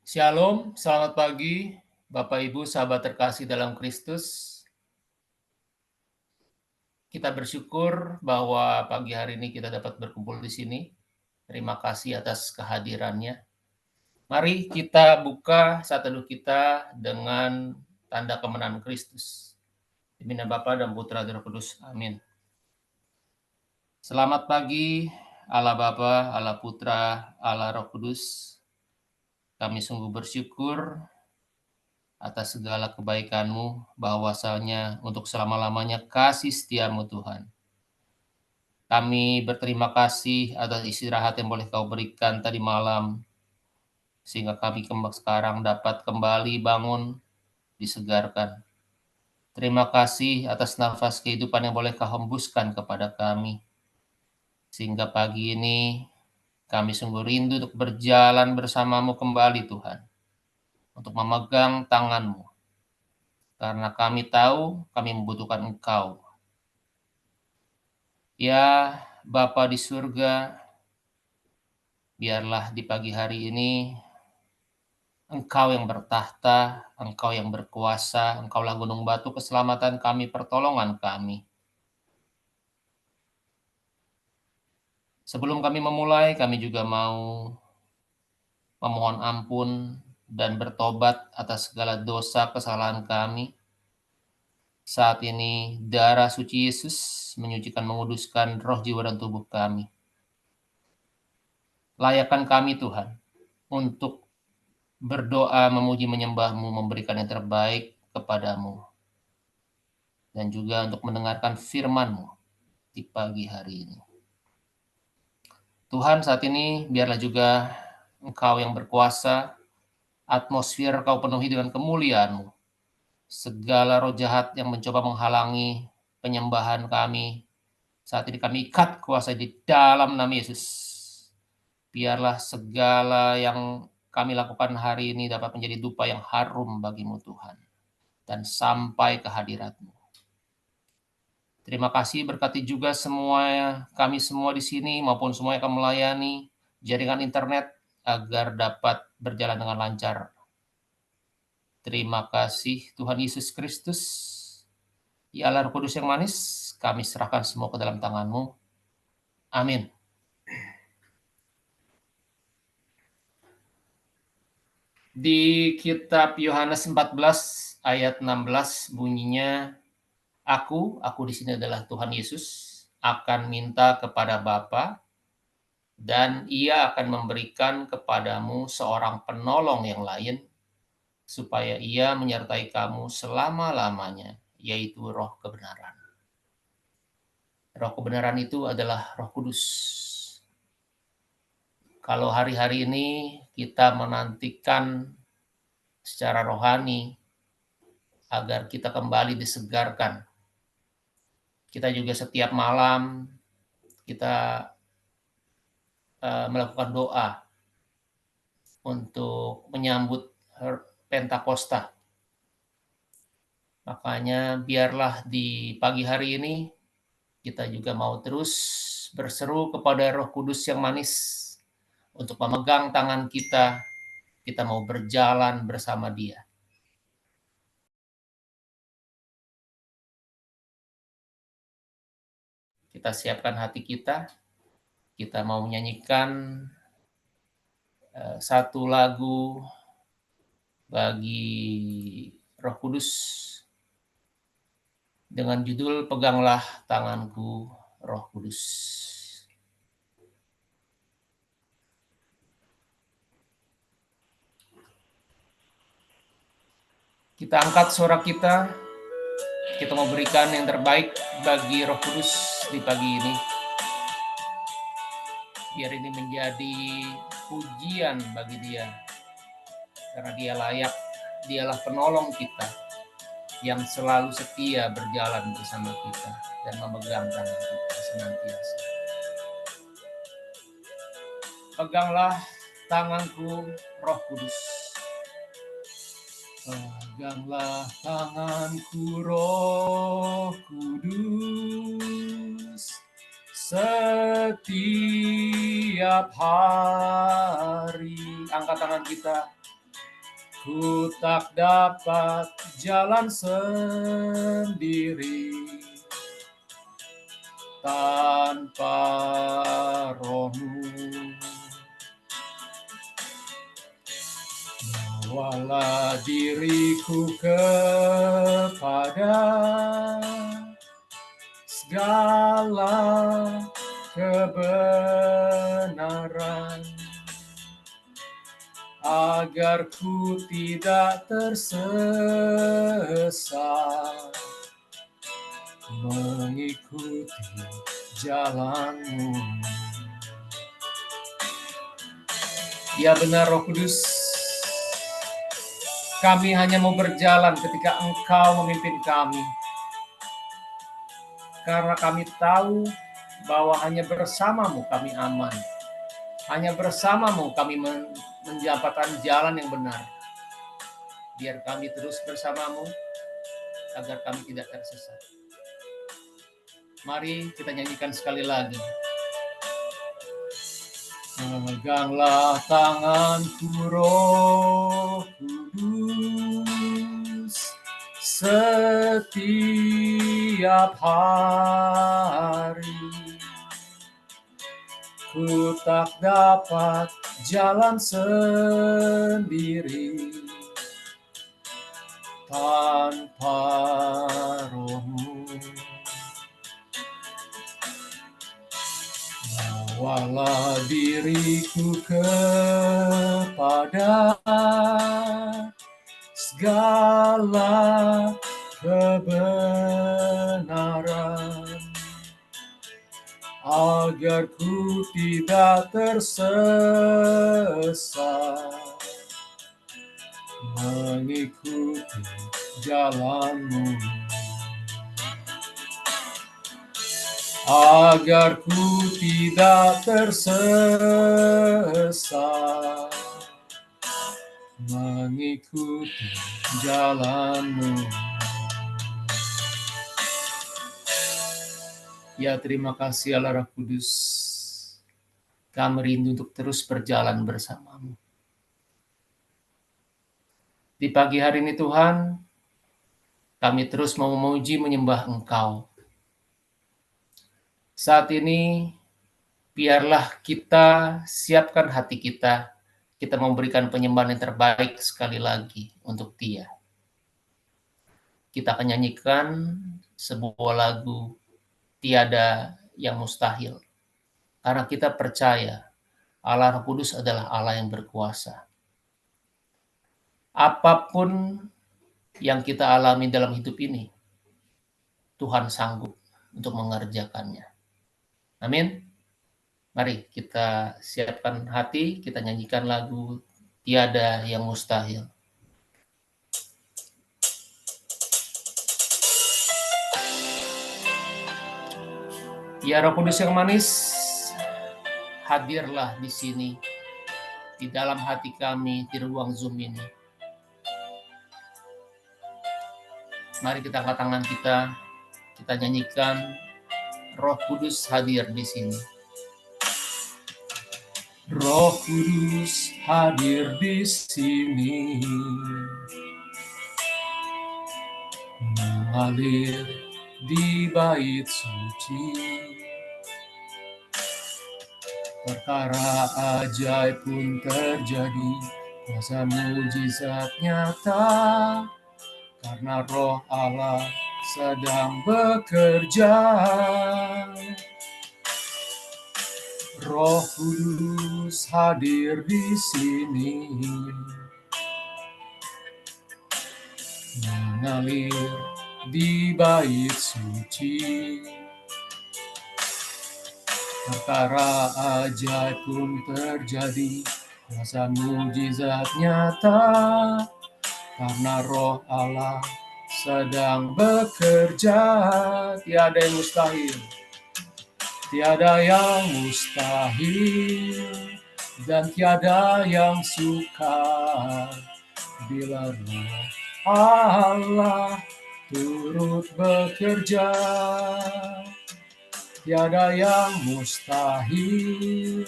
Shalom, selamat pagi, Bapak Ibu, sahabat terkasih dalam Kristus. Kita bersyukur bahwa pagi hari ini kita dapat berkumpul di sini. Terima kasih atas kehadirannya. Mari kita buka saat teduh kita dengan tanda kemenangan Kristus. Demi nama Bapa dan Putra dan Roh Kudus. Amin. Selamat pagi, Allah Bapa, Allah Putra, Allah Roh Kudus. Kami sungguh bersyukur atas segala kebaikan-Mu, bahwasanya untuk selama-lamanya kasih setia-Mu Tuhan. Kami berterima kasih atas istirahat yang boleh Kau berikan tadi malam, sehingga kami sekarang dapat kembali bangun, disegarkan. Terima kasih atas nafas kehidupan yang boleh Kau hembuskan kepada kami, sehingga pagi ini kami sungguh rindu untuk berjalan bersama-Mu kembali Tuhan, untuk memegang tangan-Mu, karena kami tahu kami membutuhkan Engkau. Ya, Bapa di surga, biarlah di pagi hari ini Engkau yang bertahta, Engkau yang berkuasa, Engkaulah gunung batu keselamatan kami, pertolongan kami. Sebelum kami memulai, kami juga mau memohon ampun dan bertobat atas segala dosa kesalahan kami. Saat ini darah suci Yesus menyucikan, menguduskan roh, jiwa, dan tubuh kami. Layakkan kami Tuhan untuk berdoa, memuji, menyembah-Mu, memberikan yang terbaik kepadamu, dan juga untuk mendengarkan firman-Mu di pagi hari ini. Tuhan, saat ini biarlah juga Engkau yang berkuasa, atmosfer Kau penuhi dengan kemuliaan-Mu. Segala roh jahat yang mencoba menghalangi penyembahan kami, saat ini kami ikat kuasa di dalam nama Yesus. Biarlah segala yang kami lakukan hari ini dapat menjadi dupa yang harum bagi-Mu Tuhan, dan sampai ke hadirat-Mu. Terima kasih, berkati juga kami semua di sini maupun semua yang akan melayani jaringan internet agar dapat berjalan dengan lancar. Terima kasih Tuhan Yesus Kristus. Ya Allah Roh Kudus yang manis, kami serahkan semua ke dalam tangan-Mu. Amin. Di kitab Yohanes 14 ayat 16 bunyinya, Aku di sini adalah Tuhan Yesus, akan minta kepada Bapa, dan Ia akan memberikan kepadamu seorang penolong yang lain, supaya Ia menyertai kamu selama-lamanya, yaitu Roh kebenaran. Roh kebenaran itu adalah Roh Kudus. Kalau hari-hari ini kita menantikan secara rohani agar kita kembali disegarkan, kita juga setiap malam kita melakukan doa untuk menyambut Pentakosta. Makanya biarlah di pagi hari ini kita juga mau terus berseru kepada Roh Kudus yang manis untuk memegang tangan kita. Kita mau berjalan bersama Dia. Kita siapkan hati kita. Kita mau menyanyikan satu lagu bagi Roh Kudus dengan judul Peganglah Tanganku, Roh Kudus. Kita angkat suara kita mau berikan yang terbaik bagi Roh Kudus di pagi ini. Biar ini menjadi pujian bagi Dia, karena Dia layak, Dialah penolong kita yang selalu setia berjalan bersama kita dan memegang tangan kita senantiasa. Peganglah tanganku, Roh Kudus. Peganglah tanganku, Roh Kudus, setiap hari. Angkat tangan kita. Ku tak dapat jalan sendiri tanpa Roh-Mu. Bawalah diriku kepada segala kebenaran, agar ku tidak tersesat mengikuti jalan-Mu. Ya benar, Roh Kudus, kami hanya mau berjalan ketika Engkau memimpin kami. Karena kami tahu bahwa hanya bersama-Mu kami aman. Hanya bersama-Mu kami mendapatkan jalan yang benar. Biar kami terus bersama-Mu, agar kami tidak tersesat. Mari kita nyanyikan sekali lagi. Peganglah tanganku, Roh Kudus, setiap hari. Ku tak dapat jalan sendiri tanpa Roh-Mu. Bawalah diriku kepada segala kebenaran, agar ku tidak tersesat mengikuti jalan-Mu. Agar ku tidak tersesat mengikuti jalan-Mu. Ya, terima kasih Allah Roh Kudus. Kami rindu untuk terus berjalan bersama-Mu. Di pagi hari ini Tuhan, kami terus mau memuji menyembah Engkau. Saat ini, biarlah kita siapkan hati kita memberikan penyembahan yang terbaik sekali lagi untuk Dia. Kita akan nyanyikan sebuah lagu Tiada yang Mustahil. Karena kita percaya Allah Roh Kudus adalah Allah yang berkuasa. Apapun yang kita alami dalam hidup ini, Tuhan sanggup untuk mengerjakannya. Amin. Mari kita siapkan hati, kita nyanyikan lagu Tiada yang Mustahil. Ya Roh Kudus yang manis, hadirlah di sini, di dalam hati kami, di ruang Zoom ini. Mari kita angkat tangan kita nyanyikan Roh Kudus hadir di sini. Roh Kudus hadir di sini, mengalir di bait suci. Perkara ajaib pun terjadi, kuasa mujizat nyata, karena Roh Allah sedang bekerja. Roh Kudus hadir di sini, mengalir di bait suci. Perkara ajaib pun terjadi, kuasa mujizat nyata, karena Roh Allah sedang bekerja. Tiada yang mustahil, tiada yang mustahil, dan tiada yang sukar bila Roh Allah turut bekerja. Tiada yang mustahil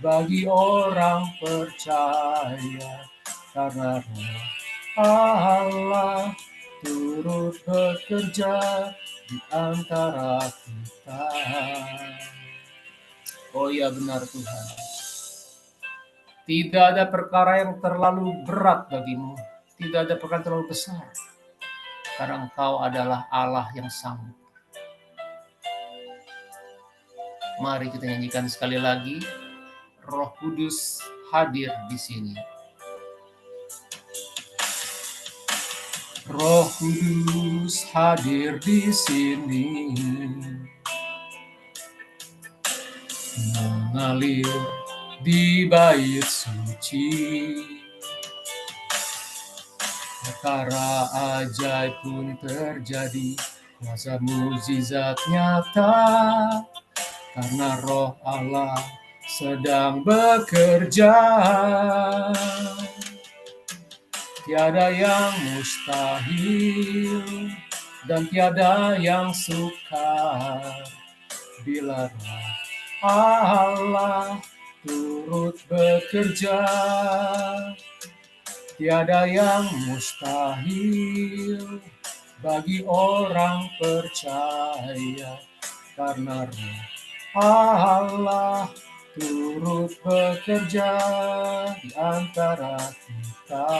bagi orang percaya, karena Roh Allah turut bekerja di antara kita. Oh ya benar Tuhan. Tidak ada perkara yang terlalu berat bagimu. Tidak ada perkara yang terlalu besar. Karena Engkau adalah Allah yang sanggup. Mari kita nyanyikan sekali lagi. Roh Kudus hadir di sini. Roh Kudus hadir di sini. Mengalir di bait suci. Perkara ajaib pun terjadi, kuasa mukjizat nyata, karena Roh Allah sedang bekerja. Tiada yang mustahil dan tiada yang sukar bila Roh Allah turut bekerja. Tiada yang mustahil bagi orang percaya, karena Roh Allah turut bekerja di antara kita.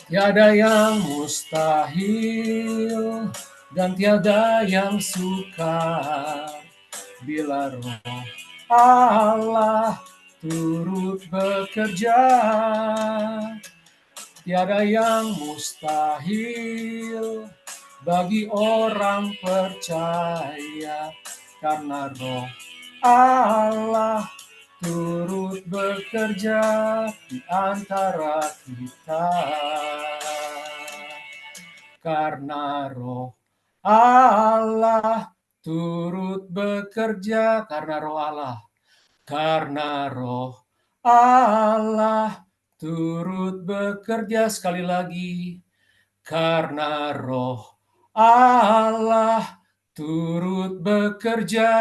Tiada yang mustahil dan tiada yang sukar bila Roh Allah turut bekerja. Tiada yang mustahil bagi orang percaya, karena Roh Allah turut bekerja di antara kita. Karena Roh Allah turut bekerja, karena Roh Allah. Karena Roh Allah turut bekerja, sekali lagi. Karena Roh Allah turut bekerja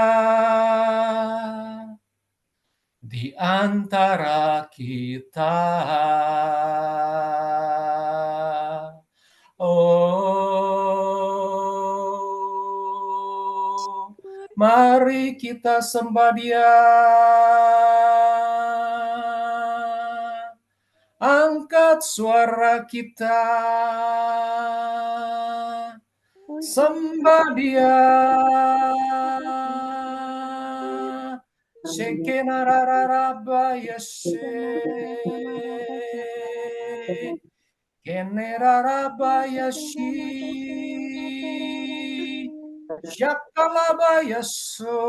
di antara kita. Oh, mari kita sembah Dia. Angkat suara kita, sembah Dia. Shekenararabayashe, Kenerarabayashi, Shakalabayaso,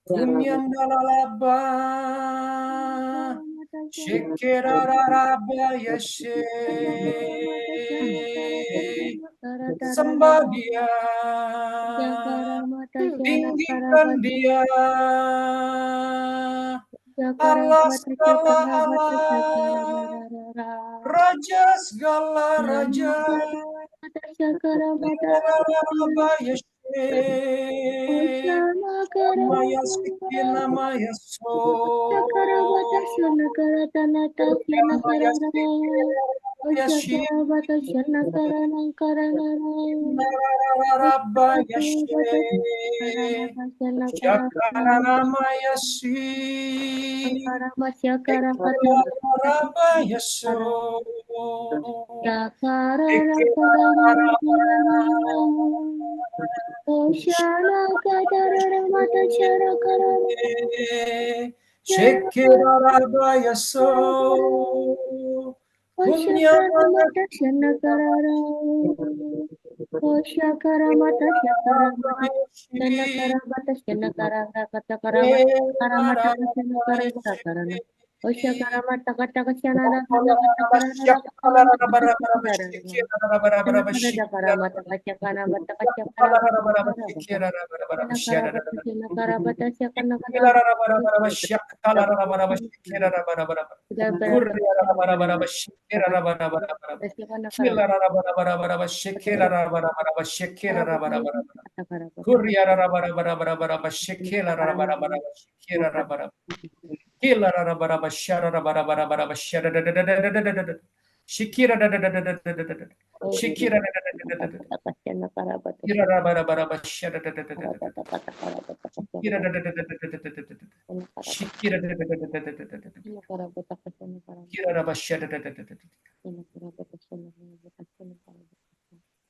Kunyandalalaba, Shekerarabayashe, sembah Dia, tinggikan Dia, Allah segala Allah, Raja segala Raja, Maya Sikina Maya So, Maya Sikina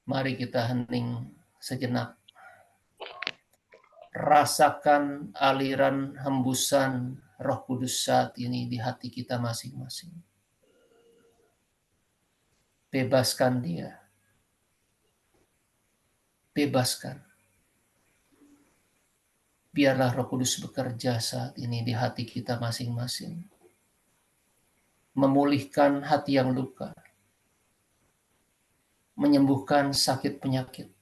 Mari kita hening sejenak. Rasakan aliran hembusan Roh Kudus saat ini di hati kita masing-masing. Bebaskan dia. Bebaskan. Biarlah Roh Kudus bekerja saat ini di hati kita masing-masing. Memulihkan hati yang luka. Menyembuhkan sakit penyakit.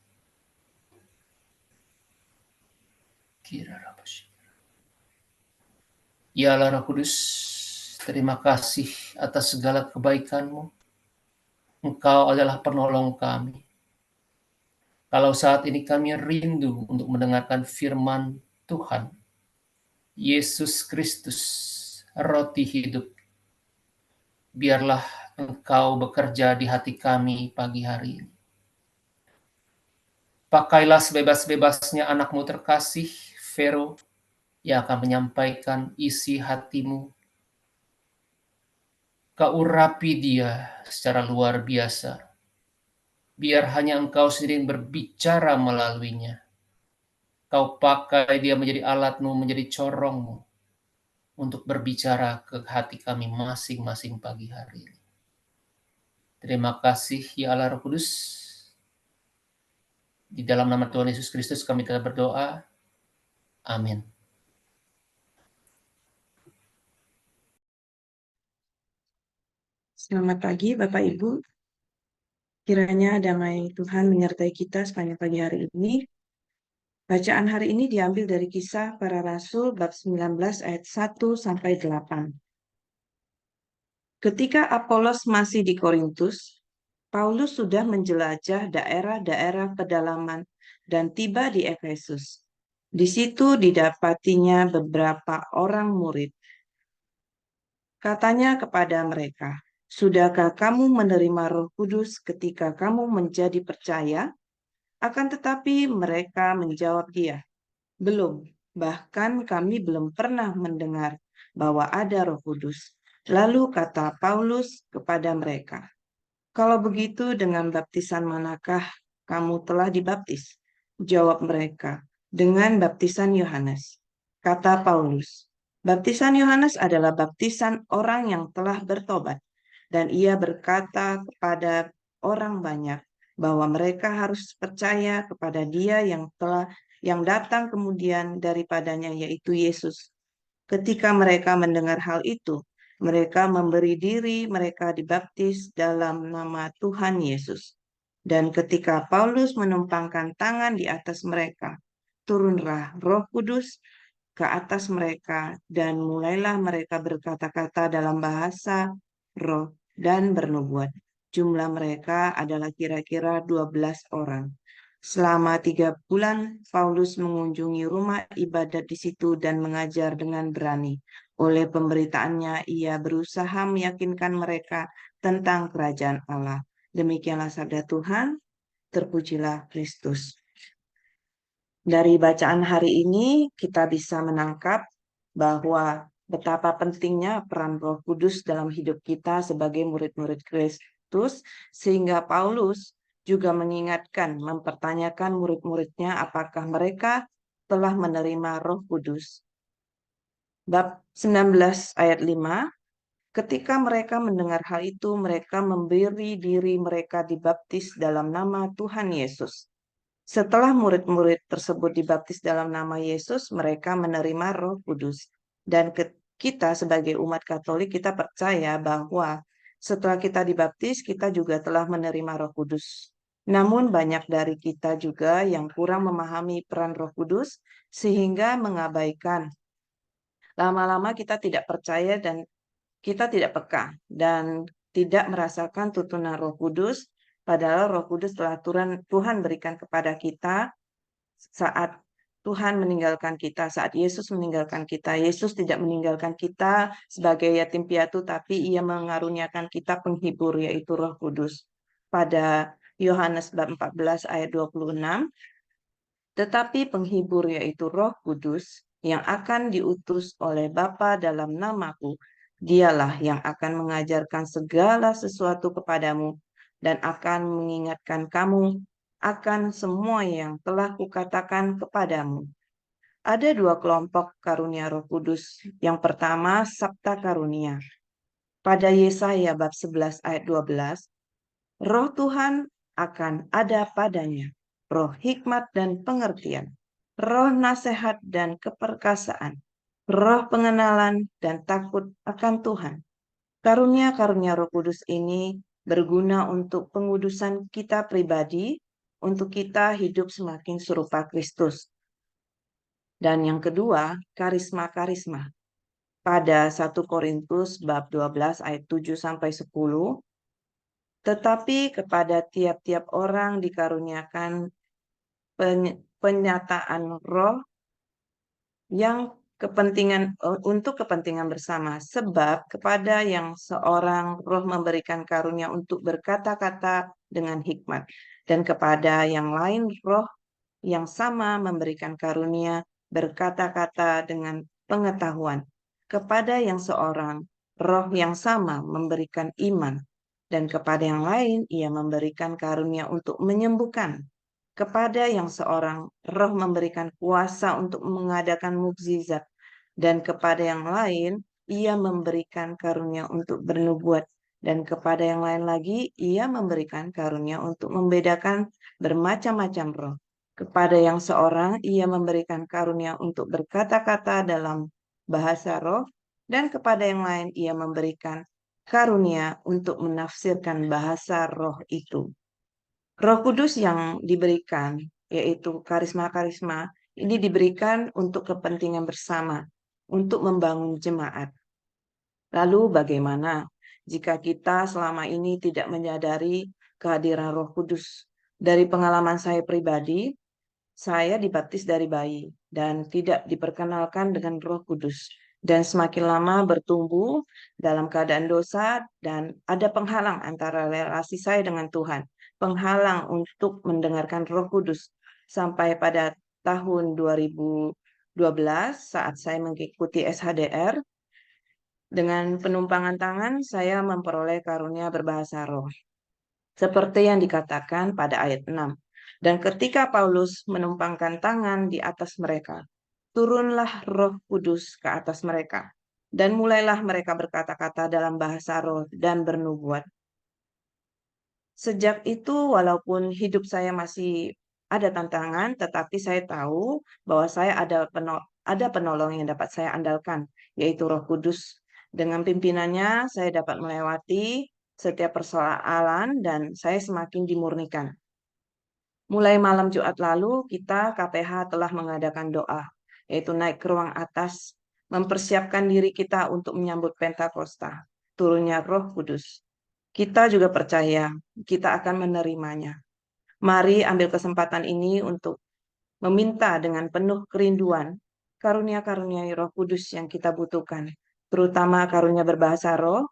Ya Allah Roh Kudus, terima kasih atas segala kebaikan-Mu. Engkau adalah penolong kami. Kalau saat ini kami rindu untuk mendengarkan firman Tuhan, Yesus Kristus, roti hidup, biarlah Engkau bekerja di hati kami pagi hari ini. Pakailah sebebas-bebasnya anak-Mu terkasih, Vero, yang akan menyampaikan isi hati-Mu. Kau urapi dia secara luar biasa. Biar hanya Engkau sendiri yang berbicara melaluinya. Kau pakai dia menjadi alat-Mu, menjadi corong-Mu untuk berbicara ke hati kami masing-masing pagi hari ini. Terima kasih ya Allah Roh Kudus. Di dalam nama Tuhan Yesus Kristus kami telah berdoa. Amin. Selamat pagi Bapak Ibu. Kiranya damai Tuhan menyertai kita sepanjang pagi hari ini. Bacaan hari ini diambil dari Kisah Para Rasul bab 19 ayat 1 sampai 8. Ketika Apolos masih di Korintus, Paulus sudah menjelajah daerah-daerah pedalaman dan tiba di Efesus. Di situ didapatinya beberapa orang murid. Katanya kepada mereka, "Sudahkah kamu menerima Roh Kudus ketika kamu menjadi percaya?" Akan tetapi mereka menjawab dia, "Belum, bahkan kami belum pernah mendengar bahwa ada Roh Kudus." Lalu kata Paulus kepada mereka, "Kalau begitu dengan baptisan manakah kamu telah dibaptis?" Jawab mereka, "Dengan baptisan Yohanes." Kata Paulus, "Baptisan Yohanes adalah baptisan orang yang telah bertobat." Dan ia berkata kepada orang banyak bahwa mereka harus percaya kepada Dia yang datang kemudian daripadanya, yaitu Yesus. Ketika mereka mendengar hal itu, mereka memberi diri mereka dibaptis dalam nama Tuhan Yesus. Dan ketika Paulus menumpangkan tangan di atas mereka, turunlah Roh Kudus ke atas mereka dan mulailah mereka berkata-kata dalam bahasa roh dan bernubuat. Jumlah mereka adalah kira-kira 12 orang. Selama 3 bulan, Paulus mengunjungi rumah ibadat di situ dan mengajar dengan berani. Oleh pemberitaannya, ia berusaha meyakinkan mereka tentang kerajaan Allah. Demikianlah sabda Tuhan, terpujilah Kristus. Dari bacaan hari ini, kita bisa menangkap bahwa betapa pentingnya peran Roh Kudus dalam hidup kita sebagai murid-murid Kristus, sehingga Paulus juga mengingatkan, mempertanyakan murid-muridnya apakah mereka telah menerima Roh Kudus. Bab 19 ayat 5, ketika mereka mendengar hal itu, mereka memberi diri mereka dibaptis dalam nama Tuhan Yesus. Setelah murid-murid tersebut dibaptis dalam nama Yesus, mereka menerima Roh Kudus. Dan kita sebagai umat Katolik, kita percaya bahwa setelah kita dibaptis, kita juga telah menerima Roh Kudus. Namun banyak dari kita juga yang kurang memahami peran Roh Kudus sehingga mengabaikan. Lama-lama kita tidak percaya dan kita tidak peka dan tidak merasakan tuntunan Roh Kudus, padahal Roh Kudus telah Tuhan berikan kepada kita saat Tuhan meninggalkan kita, saat Yesus meninggalkan kita. Yesus tidak meninggalkan kita sebagai yatim piatu, tapi Ia mengaruniakan kita penghibur, yaitu Roh Kudus. Pada Yohanes bab 14 ayat 26, tetapi penghibur yaitu Roh Kudus yang akan diutus oleh Bapa dalam namaku, dialah yang akan mengajarkan segala sesuatu kepadamu dan akan mengingatkan kamu akan semua yang telah kukatakan kepadamu. Ada dua kelompok karunia Roh Kudus. Yang pertama, Sabta Karunia. Pada Yesaya bab 11 ayat 12, Roh Tuhan akan ada padanya, roh hikmat dan pengertian, roh nasihat dan keperkasaan, roh pengenalan dan takut akan Tuhan. Karunia-karunia Roh Kudus ini berguna untuk pengudusan kita pribadi, untuk kita hidup semakin serupa Kristus. Dan yang kedua, karisma-karisma. Pada 1 Korintus bab 12 ayat 7 sampai 10, tetapi kepada tiap-tiap orang dikaruniakan penyataan roh yang untuk kepentingan bersama, sebab kepada yang seorang roh memberikan karunia untuk berkata-kata dengan hikmat, dan kepada yang lain roh yang sama memberikan karunia berkata-kata dengan pengetahuan, kepada yang seorang roh yang sama memberikan iman, dan kepada yang lain ia memberikan karunia untuk menyembuhkan. Kepada yang seorang roh memberikan kuasa untuk mengadakan mukjizat, dan kepada yang lain ia memberikan karunia untuk bernubuat, dan kepada yang lain lagi ia memberikan karunia untuk membedakan bermacam-macam roh. Kepada yang seorang ia memberikan karunia untuk berkata-kata dalam bahasa roh, dan kepada yang lain ia memberikan karunia untuk menafsirkan bahasa roh itu. Roh Kudus yang diberikan, yaitu karisma-karisma, ini diberikan untuk kepentingan bersama, untuk membangun jemaat. Lalu bagaimana jika kita selama ini tidak menyadari kehadiran Roh Kudus? Dari pengalaman saya pribadi, saya dibaptis dari bayi dan tidak diperkenalkan dengan Roh Kudus. Dan semakin lama bertumbuh dalam keadaan dosa dan ada penghalang antara relasi saya dengan Tuhan. Penghalang untuk mendengarkan Roh Kudus. Sampai pada tahun 2012 saat saya mengikuti SHDR, dengan penumpangan tangan saya memperoleh karunia berbahasa roh. Seperti yang dikatakan pada ayat 6. Dan ketika Paulus menumpangkan tangan di atas mereka, turunlah Roh Kudus ke atas mereka, dan mulailah mereka berkata-kata dalam bahasa roh dan bernubuat. Sejak itu, walaupun hidup saya masih ada tantangan, tetapi saya tahu bahwa saya ada penolong yang dapat saya andalkan, yaitu Roh Kudus. Dengan pimpinannya, saya dapat melewati setiap persoalan dan saya semakin dimurnikan. Mulai malam Jumat lalu, kita KPH telah mengadakan doa, yaitu naik ke ruang atas, mempersiapkan diri kita untuk menyambut Pentakosta, turunnya Roh Kudus. Kita juga percaya kita akan menerimanya. Mari ambil kesempatan ini untuk meminta dengan penuh kerinduan karunia-karunia Roh Kudus yang kita butuhkan, terutama karunia berbahasa roh,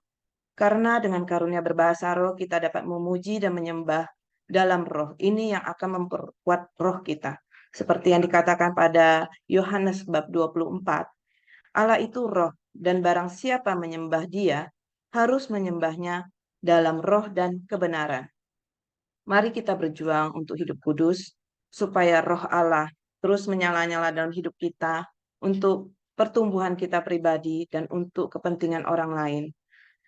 karena dengan karunia berbahasa roh kita dapat memuji dan menyembah dalam roh. Ini yang akan memperkuat roh kita. Seperti yang dikatakan pada Yohanes bab 24, Allah itu roh, dan barang siapa menyembah Dia harus menyembahnya dalam roh dan kebenaran. Mari kita berjuang untuk hidup kudus, supaya roh Allah terus menyala-nyala dalam hidup kita, untuk pertumbuhan kita pribadi dan untuk kepentingan orang lain.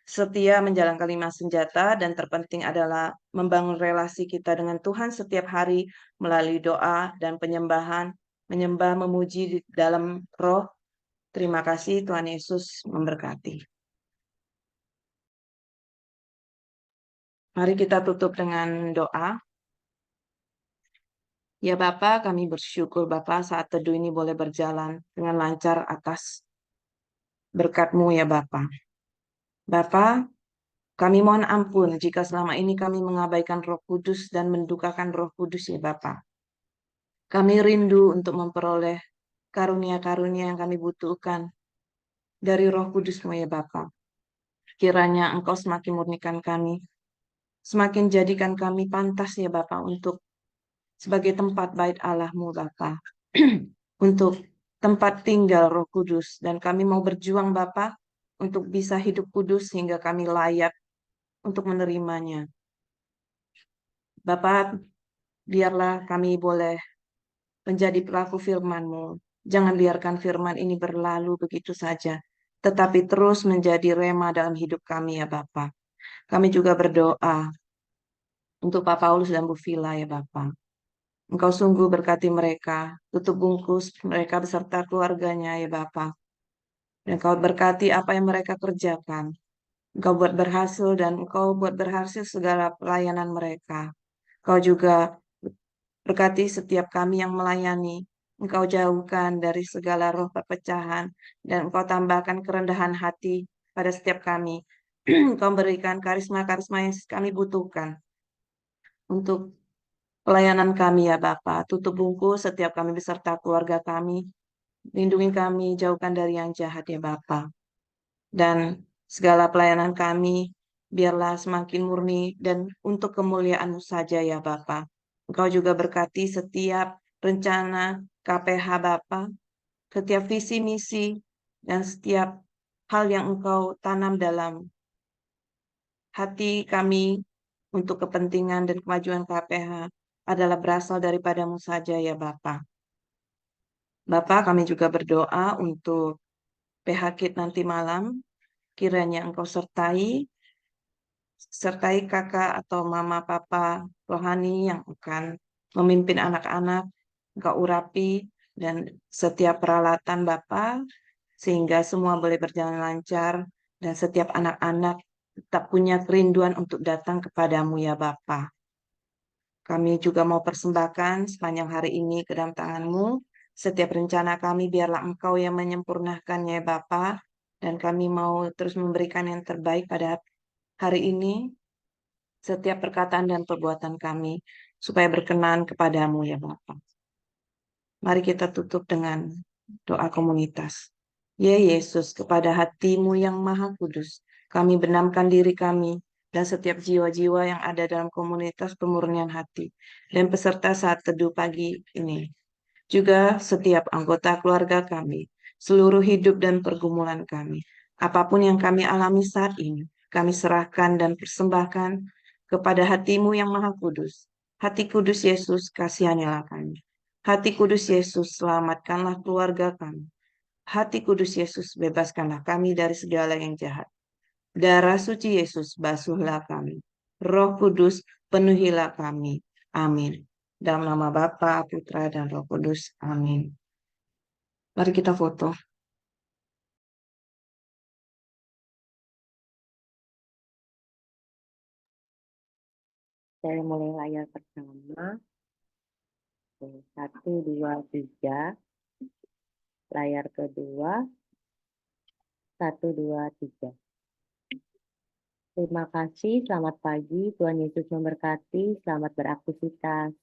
Setia menjalankan 5 senjata, dan terpenting adalah membangun relasi kita dengan Tuhan setiap hari melalui doa dan penyembahan, menyembah, memuji di dalam roh. Terima kasih, Tuhan Yesus memberkati. Mari kita tutup dengan doa. Ya Bapa, kami bersyukur Bapa saat teduh ini boleh berjalan dengan lancar atas berkat-Mu ya Bapa. Bapa, kami mohon ampun jika selama ini kami mengabaikan Roh Kudus dan mendukakan Roh Kudus ya Bapa. Kami rindu untuk memperoleh karunia-karunia yang kami butuhkan dari Roh Kudus-Mu ya Bapa. Kiranya Engkau semakin murnikan kami, semakin jadikan kami pantas ya Bapa untuk sebagai tempat bait Allah-Mu Bapa. Untuk tempat tinggal Roh Kudus, dan kami mau berjuang Bapa untuk bisa hidup kudus sehingga kami layak untuk menerimanya. Bapa, biarlah kami boleh menjadi pelaku firman-Mu. Jangan biarkan firman ini berlalu begitu saja, tetapi terus menjadi rema dalam hidup kami ya Bapa. Kami juga berdoa untuk Pak Paulus dan Bu Vila ya Bapa. Engkau sungguh berkati mereka, tutup bungkus mereka beserta keluarganya ya Bapa. Dan Engkau berkati apa yang mereka kerjakan. Engkau buat berhasil dan Engkau buat berhasil segala pelayanan mereka. Engkau juga berkati setiap kami yang melayani. Engkau jauhkan dari segala roh perpecahan dan Engkau tambahkan kerendahan hati pada setiap kami. Engkau berikan karisma-karisma yang kami butuhkan untuk pelayanan kami ya Bapa. Tutup bungkus setiap kami beserta keluarga kami. Lindungi kami, jauhkan dari yang jahat ya Bapa. Dan segala pelayanan kami biarlah semakin murni dan untuk kemuliaan-Mu saja ya Bapa. Engkau juga berkati setiap rencana KPH Bapa, setiap visi misi dan setiap hal yang Engkau tanam dalam hati kami untuk kepentingan dan kemajuan KPH adalah berasal daripada-Mu saja ya Bapa. Bapa, kami juga berdoa untuk PHK nanti malam, kiranya Engkau sertai kakak atau mama papa rohani yang akan memimpin anak-anak, Engkau urapi dan setiap peralatan Bapa sehingga semua boleh berjalan lancar dan setiap anak-anak tetap punya kerinduan untuk datang kepadamu ya Bapa. Kami juga mau persembahkan sepanjang hari ini ke dalam tangan-Mu. Setiap rencana kami biarlah Engkau yang menyempurnakannya ya Bapa. Dan kami mau terus memberikan yang terbaik pada hari ini. Setiap perkataan dan perbuatan kami. Supaya berkenan kepadamu ya Bapa. Mari kita tutup dengan doa komunitas. Ya Yesus, kepada hati-Mu yang maha kudus, kami benamkan diri kami dan setiap jiwa-jiwa yang ada dalam komunitas pemurnian hati dan peserta saat teduh pagi ini. Juga setiap anggota keluarga kami, seluruh hidup dan pergumulan kami. Apapun yang kami alami saat ini, kami serahkan dan persembahkan kepada hati-Mu yang maha kudus. Hati kudus Yesus, kasihanilah kami. Hati kudus Yesus, selamatkanlah keluarga kami. Hati kudus Yesus, bebaskanlah kami dari segala yang jahat. Darah suci Yesus, basuhlah kami. Roh Kudus, penuhilah kami. Amin. Dalam nama Bapa, Putra, dan Roh Kudus. Amin. Mari kita foto. Saya mulai layar pertama. 1, 2, 3. Layar kedua. 1, 2, 3. Terima kasih, selamat pagi. Tuhan Yesus memberkati. Selamat beraktivitas.